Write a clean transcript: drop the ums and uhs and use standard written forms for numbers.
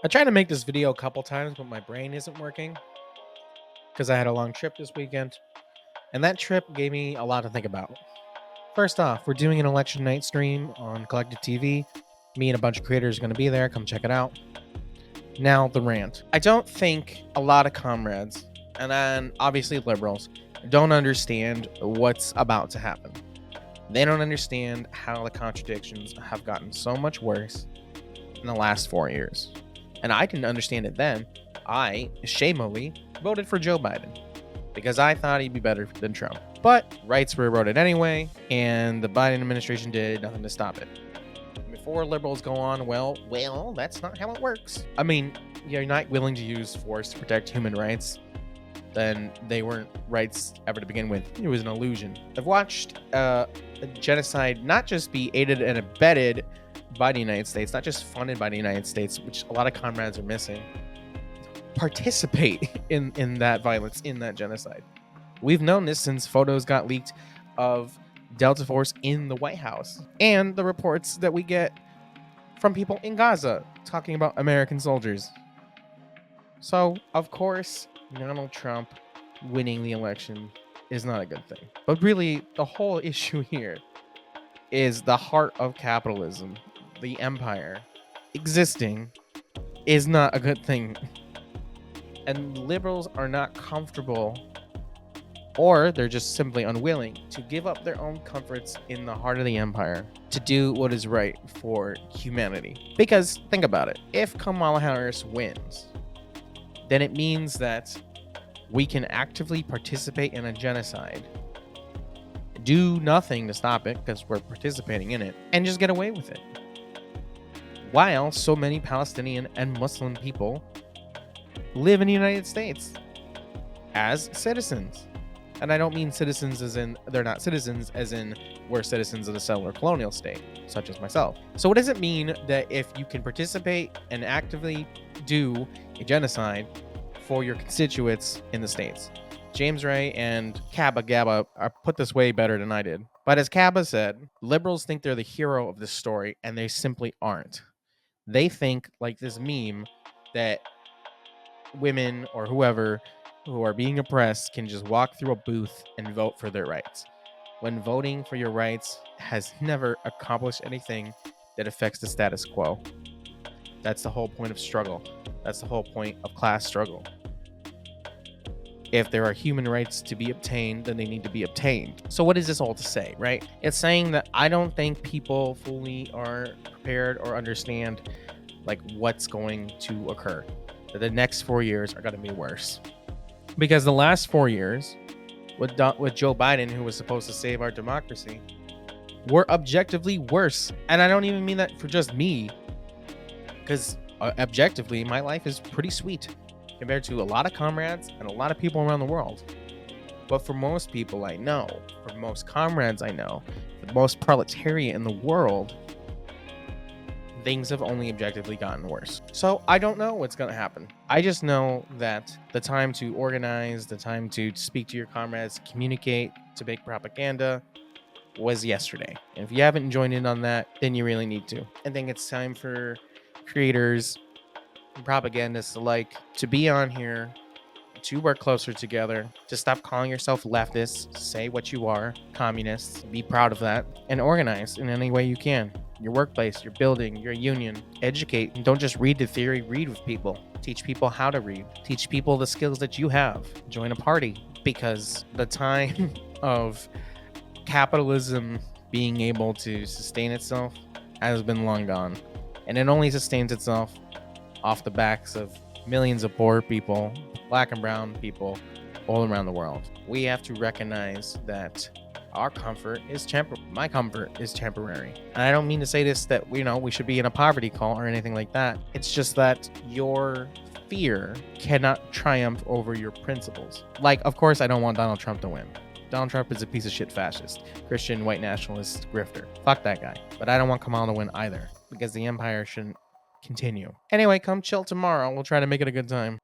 I tried to make this video a couple times, but my brain isn't working because I had a long trip this weekend. And that trip gave me a lot to think about. First off, we're doing an election night stream on Collective TV. Me and a bunch of creators are going to be there. Come check it out. Now, the rant. I don't think a lot of comrades, and then obviously liberals, don't understand what's about to happen. They don't understand how the contradictions have gotten so much worse in the last 4 years. And I didn't understand it then. I, shamefully, voted for Joe Biden because I thought he'd be better than Trump. But rights were eroded anyway, and the Biden administration did nothing to stop it. Before liberals go on, well, that's not how it works. I mean, you're not willing to use force to protect human rights, then they weren't rights ever to begin with. It was an illusion. I've watched a genocide not just be aided and abetted by the United States, not just funded by the United States, which a lot of comrades are missing, participate in that violence, in that genocide. We've known this since photos got leaked of Delta Force in the White House and the reports that we get from people in Gaza talking about American soldiers. So, of course, Donald Trump winning the election is not a good thing. But really, the whole issue here is the heart of capitalism, the empire, existing is not a good thing. And liberals are not comfortable, or they're just simply unwilling to give up their own comforts in the heart of the empire to do what is right for humanity. Because think about it, if Kamala Harris wins, then it means that we can actively participate in a genocide, do nothing to stop it because we're participating in it, and just get away with it. While so many Palestinian and Muslim people live in the United States as citizens. And I don't mean citizens as in they're not citizens, as in we're citizens of the settler colonial state, such as myself. So what does it mean that if you can participate and actively do a genocide for your constituents in the States? James Ray and Kaba Gaba put this way better than I did. But as Kaba said, liberals think they're the hero of this story, and they simply aren't. They think, like this meme, that women or whoever who are being oppressed can just walk through a booth and vote for their rights, when voting for your rights has never accomplished anything that affects the status quo. That's the whole point of struggle. That's the whole point of class struggle. If there are human rights to be obtained, then they need to be obtained. So what is this all to say, right? It's saying that I don't think people fully are prepared or understand like what's going to occur. That the next 4 years are going to be worse. Because the last 4 years with Joe Biden, who was supposed to save our democracy, were objectively worse. And I don't even mean that for just me, because objectively, my life is pretty sweet compared to a lot of comrades and a lot of people around the world. But for most people I know, for most comrades I know, for the most proletariat in the world, things have only objectively gotten worse. So I don't know what's going to happen. I just know that the time to organize, the time to speak to your comrades, communicate, to make propaganda was yesterday. And if you haven't joined in on that, then you really need to. I think it's time for creators and propagandists alike to be on here, to work closer together, to stop calling yourself leftists, say what you are, communists, be proud of that, and organize in any way you can. Your workplace, your building, your union, educate, and don't just read the theory, read with people. Teach people how to read. Teach people the skills that you have. Join a party, because the time of capitalism being able to sustain itself has been long gone. And it only sustains itself off the backs of millions of poor people, black and brown people all around the world. We have to recognize that our comfort is my comfort is temporary. And I don't mean to say this that we should be in a poverty cult or anything like that. It's just that your fear cannot triumph over your principles. Like, of course, I don't want Donald Trump to win. Donald Trump is a piece of shit fascist, Christian, white nationalist grifter. Fuck that guy. But I don't want Kamala to win either, because the empire shouldn't continue. Anyway, come chill tomorrow. We'll try to make it a good time.